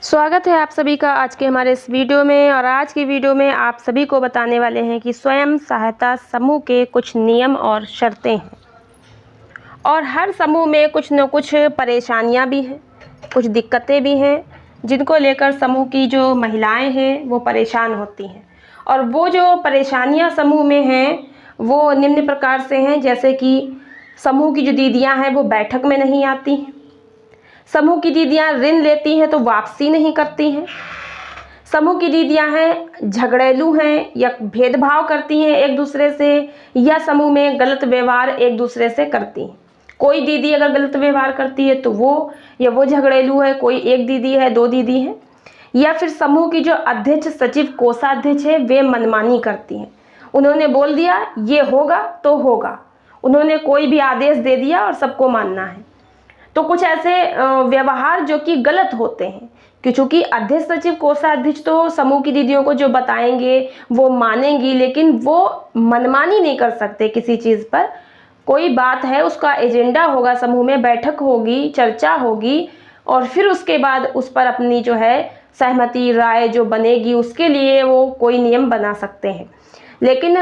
स्वागत है आप सभी का आज के हमारे इस वीडियो में। और आज की वीडियो में आप सभी को बताने वाले हैं कि स्वयं सहायता समूह के कुछ नियम और शर्तें हैं। और हर समूह में कुछ न कुछ परेशानियां भी हैं, कुछ दिक्कतें भी हैं, जिनको लेकर समूह की जो महिलाएं हैं वो परेशान होती हैं। और वो जो परेशानियां समूह में हैं वो निम्न प्रकार से हैं, जैसे कि समूह की जो दीदियाँ हैं वो बैठक में नहीं आती हैं, समूह की दीदियाँ ऋण लेती हैं तो वापसी नहीं करती हैं, समूह की दीदियाँ हैं झगड़ेलू हैं या भेदभाव करती हैं एक दूसरे से, या समूह में गलत व्यवहार एक दूसरे से करती हैं। कोई दीदी अगर गलत व्यवहार करती है तो वो झगड़ेलू है, कोई एक दीदी है, दो दीदी है। या फिर समूह की जो अध्यक्ष सचिव कोषाध्यक्ष है वे मनमानी करती हैं। उन्होंने बोल दिया ये होगा तो होगा, उन्होंने कोई भी आदेश दे दिया और सबको मानना है। तो कुछ ऐसे व्यवहार जो कि गलत होते हैं, क्योंकि अध्यक्ष सचिव कोषाध्यक्ष तो समूह की दीदियों को जो बताएंगे वो मानेंगी, लेकिन वो मनमानी नहीं कर सकते किसी चीज़ पर। कोई बात है, उसका एजेंडा होगा, समूह में बैठक होगी, चर्चा होगी, और फिर उसके बाद उस पर अपनी जो है सहमति राय जो बनेगी उसके लिए वो कोई नियम बना सकते हैं। लेकिन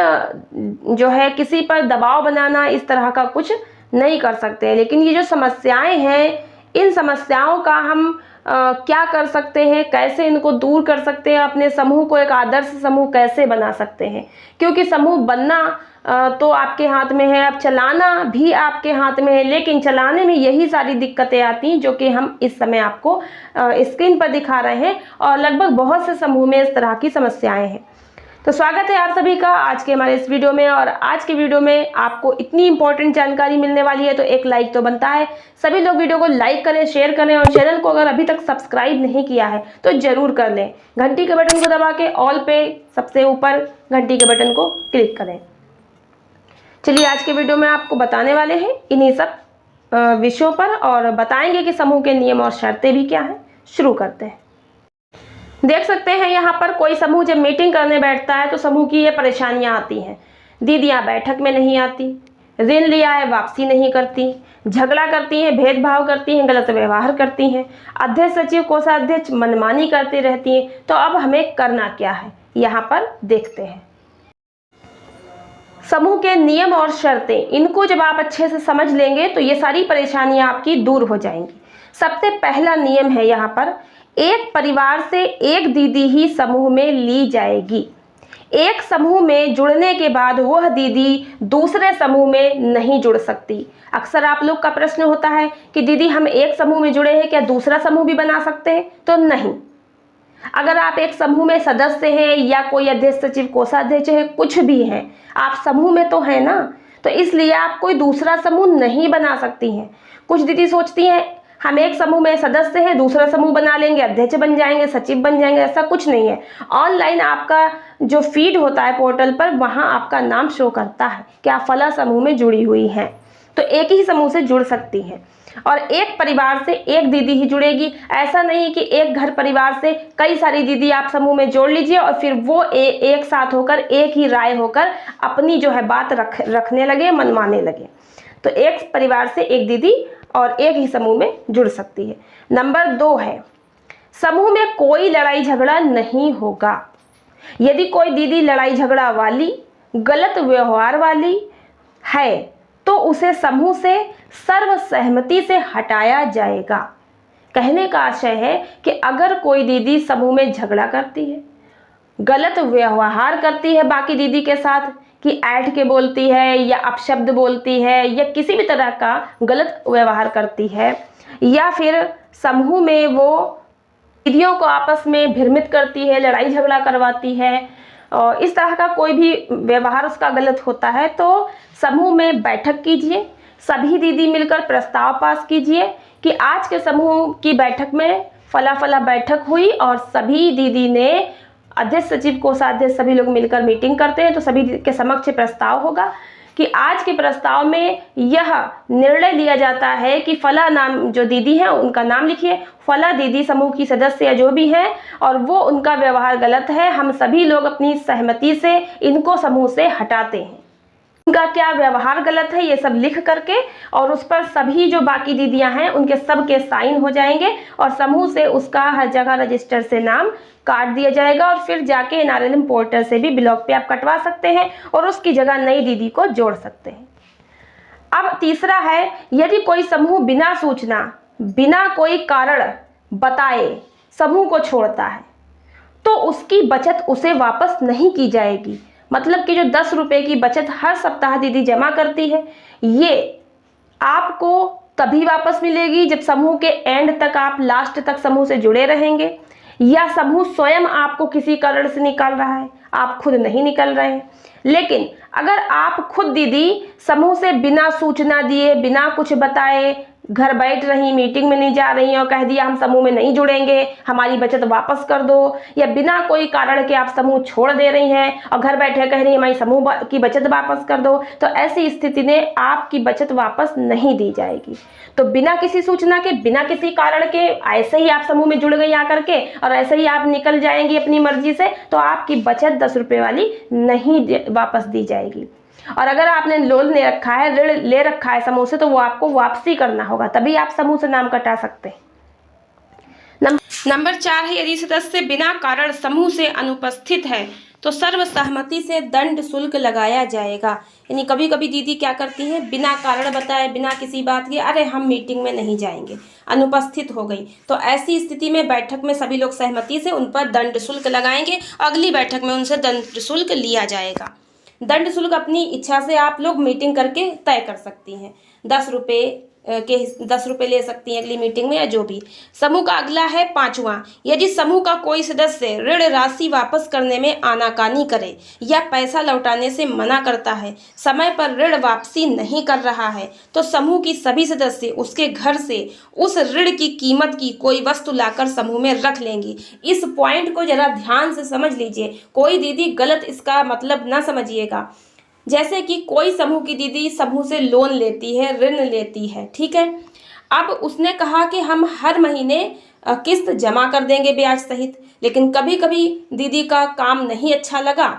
जो है किसी पर दबाव बनाना इस तरह का कुछ नहीं कर सकते। लेकिन ये जो समस्याएं हैं, इन समस्याओं का हम क्या कर सकते हैं, कैसे इनको दूर कर सकते हैं, अपने समूह को एक आदर्श समूह कैसे बना सकते हैं। क्योंकि समूह बनना तो आपके हाथ में है, अब चलाना भी आपके हाथ में है, लेकिन चलाने में यही सारी दिक्कतें आती हैं जो कि हम इस समय आपको स्क्रीन पर दिखा रहे हैं। और लगभग बहुत से समूह में इस तरह की समस्याएं हैं। तो स्वागत है आप सभी का आज के हमारे इस वीडियो में। और आज की वीडियो में आपको इतनी इंपॉर्टेंट जानकारी मिलने वाली है तो एक लाइक तो बनता है। सभी लोग वीडियो को लाइक करें, शेयर करें, और चैनल को अगर अभी तक सब्सक्राइब नहीं किया है तो जरूर कर लें। घंटी के बटन को दबा के ऑल पे सबसे ऊपर घंटी के बटन को क्लिक करें। चलिए आज के वीडियो में आपको बताने वाले हैं इन्हीं सब विषयों पर, और बताएंगे कि समूह के नियम और शर्तें भी क्या है। शुरू करते हैं। देख सकते हैं यहाँ पर कोई समूह जब मीटिंग करने बैठता है तो समूह की ये परेशानियाँ आती हैं। दीदियाँ बैठक में नहीं आती, ऋण लिया है वापसी नहीं करती, झगड़ा करती हैं, भेदभाव करती हैं, गलत व्यवहार करती हैं, अध्यक्ष सचिव कोषाध्यक्ष मनमानी करती रहती हैं। तो अब हमें करना क्या है, यहाँ पर देखते हैं। समूह के नियम और शर्तें, इनको जब आप अच्छे से समझ लेंगे तो ये सारी परेशानियाँ आपकी दूर हो जाएंगी। सबसे पहला नियम है यहाँ पर, एक परिवार से एक दीदी ही समूह में ली जाएगी। एक समूह में जुड़ने के बाद वह दीदी दूसरे समूह में नहीं जुड़ सकती। अक्सर आप लोग का प्रश्न होता है कि दीदी हम एक समूह में जुड़े हैं, क्या दूसरा समूह भी बना सकते हैं? तो नहीं। अगर आप एक समूह में सदस्य हैं या कोई अध्यक्ष सचिव कोषाध्यक्ष है, कुछ भी है, आप समूह में तो है ना, तो इसलिए आप कोई दूसरा समूह नहीं बना सकती हैं। कुछ दीदी सोचती हैं हम एक समूह में सदस्य हैं, दूसरा समूह बना लेंगे, अध्यक्ष बन जाएंगे, सचिव बन जाएंगे। ऐसा कुछ नहीं है। ऑनलाइन आपका जो फीड होता है पोर्टल पर, वहां आपका नाम शो करता है कि आप फला समूह में जुड़ी हुई हैं, तो एक ही समूह से जुड़ सकती हैं। और एक परिवार से एक दीदी ही जुड़ेगी। ऐसा नहीं कि एक घर परिवार से कई सारी दीदी आप समूह में जोड़ लीजिए और फिर वो एक साथ होकर एक ही राय होकर अपनी जो है बात रखने लगे, मनवाने लगे। तो एक परिवार से एक दीदी और एक ही समूह में जुड़ सकती है। नंबर 2 है, समूह में कोई लड़ाई झगड़ा नहीं होगा। यदि कोई दीदी लड़ाई झगड़ा वाली, गलत व्यवहार वाली है तो उसे समूह से सर्वसहमति से हटाया जाएगा। कहने का आशय है कि अगर कोई दीदी समूह में झगड़ा करती है, गलत व्यवहार करती है बाकी दीदी के साथ, कि ऐठ के बोलती है या अपशब्द बोलती है या किसी भी तरह का गलत व्यवहार करती है, या फिर समूह में वो दीदियों को आपस में भ्रमित करती है, लड़ाई झगड़ा करवाती है, और इस तरह का कोई भी व्यवहार उसका गलत होता है, तो समूह में बैठक कीजिए। सभी दीदी मिलकर प्रस्ताव पास कीजिए कि आज के समूह की बैठक में फला फला बैठक हुई और सभी दीदी ने, अध्यक्ष सचिव कोषाध्यक्ष सभी लोग मिलकर मीटिंग करते हैं तो सभी के समक्ष प्रस्ताव होगा कि आज के प्रस्ताव में यह निर्णय लिया जाता है कि फला नाम जो दीदी है उनका नाम लिखिए, फला दीदी समूह की सदस्य या जो भी है, और वो उनका व्यवहार गलत है, हम सभी लोग अपनी सहमति से इनको समूह से हटाते हैं। उनका क्या व्यवहार गलत है ये सब लिख करके, और उस पर सभी जो बाकी दीदियां हैं उनके सब के साइन हो जाएंगे और समूह से उसका हर जगह रजिस्टर से नाम काट दिया जाएगा और फिर जाके NRLM पोर्टल से भी ब्लॉक पे आप कटवा सकते हैं और उसकी जगह नई दीदी को जोड़ सकते हैं। अब तीसरा है, यदि कोई समूह बिना सूचना, बिना कोई कारण बताए समूह को छोड़ता है तो उसकी बचत उसे वापस नहीं की जाएगी। मतलब कि जो 10 रुपये की बचत हर सप्ताह दीदी जमा करती है, ये आपको तभी वापस मिलेगी जब समूह के एंड तक, आप लास्ट तक समूह से जुड़े रहेंगे, या समूह स्वयं आपको किसी कारण से निकाल रहा है, आप खुद नहीं निकल रहे हैं। लेकिन अगर आप खुद दीदी समूह से बिना सूचना दिए, बिना कुछ बताए घर बैठ रही, मीटिंग में नहीं जा रही और कह दिया हम समूह में नहीं जुड़ेंगे, हमारी बचत वापस कर दो, या बिना कोई कारण के आप समूह छोड़ दे रही हैं और घर बैठे कह रही हैं हमारी समूह की बचत वापस कर दो, तो ऐसी स्थिति में आपकी बचत वापस नहीं दी जाएगी। तो बिना किसी सूचना के, बिना किसी कारण के ऐसे ही आप समूह में जुड़ गई आकर के और ऐसे ही आप निकल जाएंगी अपनी मर्जी से, तो आपकी बचत 10 रुपये वाली नहीं वापस दी जाएगी। और अगर आपने लोन ले रखा है, ऋण ले रखा है समूह से, तो वो आपको वापसी करना होगा, तभी आप समूह से नाम कटा सकते हैं। नंबर 4 है, यदि सदस्य बिना कारण समूह से अनुपस्थित है तो सर्वसहमति से दंड शुल्क लगाया जाएगा। यानी कभी कभी दीदी क्या करती हैं, बिना कारण बताए, बिना किसी बात के, अरे हम मीटिंग में नहीं जाएंगे, अनुपस्थित हो गई, तो ऐसी स्थिति में बैठक में सभी लोग सहमति से उन पर दंड शुल्क लगाएंगे। अगली बैठक में उनसे दंड शुल्क लिया जाएगा। दंड शुल्क अपनी इच्छा से आप लोग मीटिंग करके तय कर सकती हैं, 10 रुपये ले सकती हैं अगली मीटिंग में, या जो भी। समूह का अगला है 5वां, यदि समूह का कोई सदस्य ऋण राशि वापस करने में आनाकानी करे या पैसा लौटाने से मना करता है, समय पर ऋण वापसी नहीं कर रहा है, तो समूह की सभी सदस्य उसके घर से उस ऋण की कीमत की कोई वस्तु लाकर समूह में रख लेंगी। इस पॉइंट को जरा ध्यान से समझ लीजिए, कोई दीदी गलत इसका मतलब ना समझिएगा। जैसे कि कोई समूह की दीदी समूह से लोन लेती है, ऋण लेती है, ठीक है। अब उसने कहा कि हम हर महीने किस्त जमा कर देंगे ब्याज सहित, लेकिन कभी कभी दीदी का काम नहीं अच्छा लगा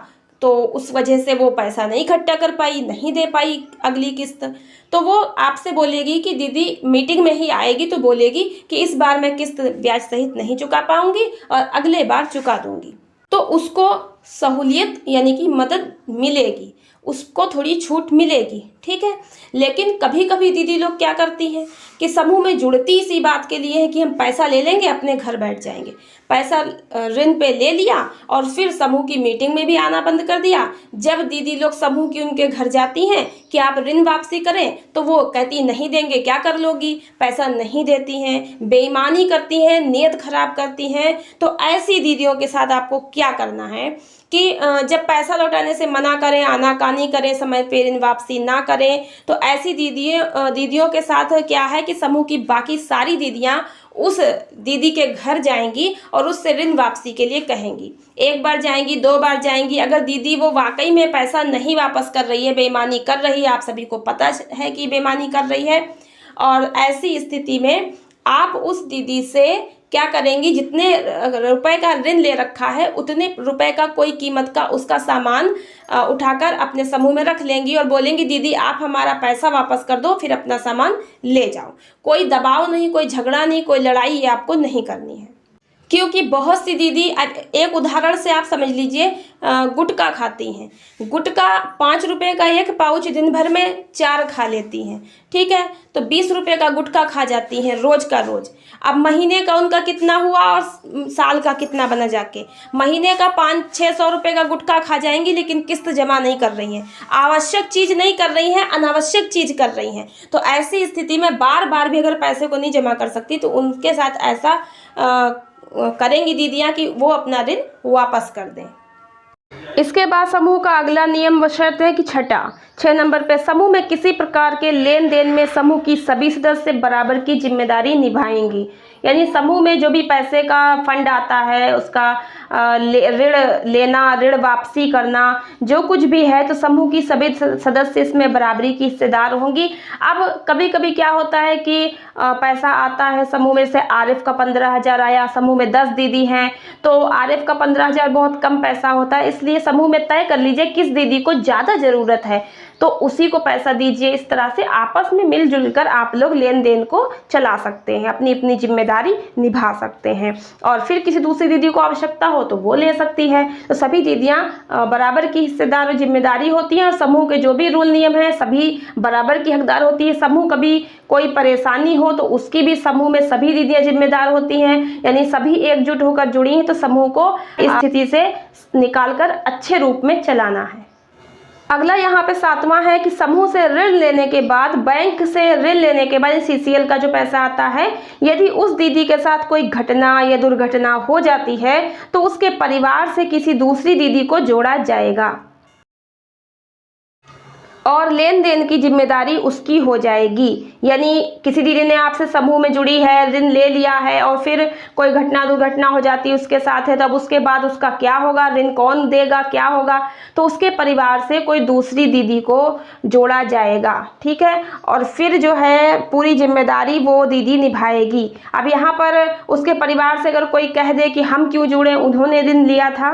तो उस वजह से वो पैसा नहीं इकट्ठा कर पाई, नहीं दे पाई अगली किस्त, तो वो आपसे बोलेगी कि दीदी मीटिंग में ही आएगी तो बोलेगी कि इस बार मैं किस्त ब्याज सहित नहीं चुका पाऊंगी और अगले बार चुका दूंगी। तो उसको सहूलियत यानी कि मदद मिलेगी, उसको थोड़ी छूट मिलेगी, ठीक है। लेकिन कभी कभी दीदी लोग क्या करती हैं कि समूह में जुड़ती इसी बात के लिए है कि हम पैसा ले लेंगे, अपने घर बैठ जाएंगे, पैसा ऋण पे ले लिया और फिर समूह की मीटिंग में भी आना बंद कर दिया। जब दीदी लोग समूह की उनके घर जाती हैं कि आप ऋण वापसी करें, तो वो कहती नहीं देंगे, क्या कर लोगी, पैसा नहीं देती हैं, बेईमानी करती हैं, नीयत खराब करती हैं। तो ऐसी दीदियों के साथ आपको क्या करना है कि जब पैसा लौटाने से मना करें, आनाकानी करें, समय पे ऋण वापसी ना करें, तो ऐसी दीदियों के साथ क्या है कि समूह की बाकी सारी दीदियां उस दीदी के घर जाएंगी और उससे ऋण वापसी के लिए कहेंगी। एक बार जाएंगी, 2 बार जाएंगी, अगर दीदी वो वाकई में पैसा नहीं वापस कर रही है, बेईमानी कर रही है, आप सभी को पता है कि बेईमानी कर रही है, और ऐसी स्थिति में आप उस दीदी से क्या करेंगी, जितने रुपए का ऋण ले रखा है उतने रुपए का कोई कीमत का उसका सामान उठाकर अपने समूह में रख लेंगी और बोलेंगी दीदी आप हमारा पैसा वापस कर दो, फिर अपना सामान ले जाओ। कोई दबाव नहीं, कोई झगड़ा नहीं, कोई लड़ाई ये आपको नहीं करनी है। क्योंकि बहुत सी दीदी, एक उदाहरण से आप समझ लीजिए, गुटखा खाती हैं। गुटखा 5 रुपये का एक पाउच दिन भर में 4 खा लेती हैं, ठीक है, तो 20 रुपये का गुटखा खा जाती हैं रोज का रोज। अब महीने का उनका कितना हुआ और साल का कितना बना जाके, महीने का 500-600 रुपये का गुटखा खा जाएंगी, लेकिन किस्त जमा नहीं कर रही हैं, आवश्यक चीज़ नहीं कर रही हैं, अनावश्यक चीज़ कर रही हैं। तो ऐसी स्थिति में बार बार भी अगर पैसे को नहीं जमा कर सकती तो उनके साथ ऐसा करेंगी दीदियां कि वो अपना ऋण वापस कर दें। इसके बाद समूह का अगला नियम व शर्त है कि 6 नंबर पे, समूह में किसी प्रकार के लेन देन में समूह की सभी सदस्य बराबर की जिम्मेदारी निभाएंगी। यानी समूह में जो भी पैसे का फंड आता है उसका ऋण लेना, ऋण वापसी करना, जो कुछ भी है, तो समूह की सभी सदस्य इसमें बराबरी की हिस्सेदार होंगी। अब कभी कभी क्या होता है कि पैसा आता है समूह में से, आरिफ का 15,000 आया, समूह में 10 दीदी हैं, तो आरिफ का 15,000 बहुत कम पैसा होता है, इसलिए समूह में तय कर लीजिए किस दीदी को ज़्यादा ज़रूरत है, तो उसी को पैसा दीजिए। इस तरह से आपस में मिलजुल कर आप लोग लेन देन को चला सकते हैं, अपनी अपनी जिम्मेदारी निभा सकते हैं। और फिर किसी दूसरी दीदी को आवश्यकता हो तो वो ले सकती है। तो सभी दीदियाँ बराबर की हिस्सेदार और जिम्मेदारी होती हैं, और समूह के जो भी रूल नियम हैं सभी बराबर की हकदार होती है। समूह कभी कोई परेशानी हो तो उसकी भी समूह में सभी दीदियाँ जिम्मेदार होती हैं, यानी सभी एकजुट होकर जुड़ी हैं। तो समूह को इस स्थिति से निकालकर अच्छे रूप में चलाना है। अगला यहाँ पे 7वां है कि समूह से ऋण लेने के बाद, बैंक से ऋण लेने के बाद CCL का जो पैसा आता है, यदि उस दीदी के साथ कोई घटना या दुर्घटना हो जाती है तो उसके परिवार से किसी दूसरी दीदी को जोड़ा जाएगा और लेन देन की जिम्मेदारी उसकी हो जाएगी। यानी किसी दीदी ने आपसे समूह में जुड़ी है, ऋण ले लिया है और फिर कोई घटना दुर्घटना हो जाती है उसके साथ है, तब उसके बाद उसका क्या होगा, ऋण कौन देगा, क्या होगा, तो उसके परिवार से कोई दूसरी दीदी को जोड़ा जाएगा। ठीक है, और फिर जो है पूरी जिम्मेदारी वो दीदी निभाएगी। अब यहाँ पर उसके परिवार से अगर कोई कह दे कि हम क्यों जुड़े, उन्होंने ऋण लिया था,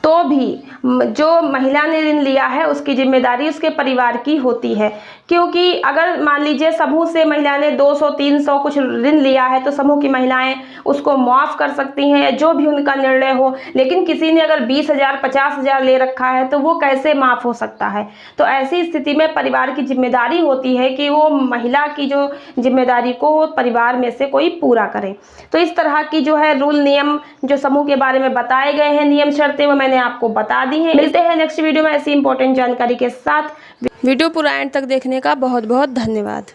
तो भी जो महिला ने ऋण लिया है उसकी जिम्मेदारी उसके परिवार की होती है। क्योंकि अगर मान लीजिए समूह से महिला ने 200-300 कुछ ऋण लिया है तो समूह की महिलाएं उसको माफ़ कर सकती हैं, जो भी उनका निर्णय हो। लेकिन किसी ने अगर 20,000 50,000 ले रखा है तो वो कैसे माफ़ हो सकता है। तो ऐसी स्थिति में परिवार की जिम्मेदारी होती है कि वो महिला की जो जिम्मेदारी को वो परिवार में से कोई पूरा करे। तो इस तरह की जो है रूल नियम जो समूह के बारे में बताए गए हैं, नियम शर्तें, वो मैंने आपको बता दी हैं। मिलते हैं नेक्स्ट वीडियो में ऐसी इंपॉर्टेंट जानकारी के साथ। वीडियो पूरा एंड तक देखने का बहुत बहुत धन्यवाद।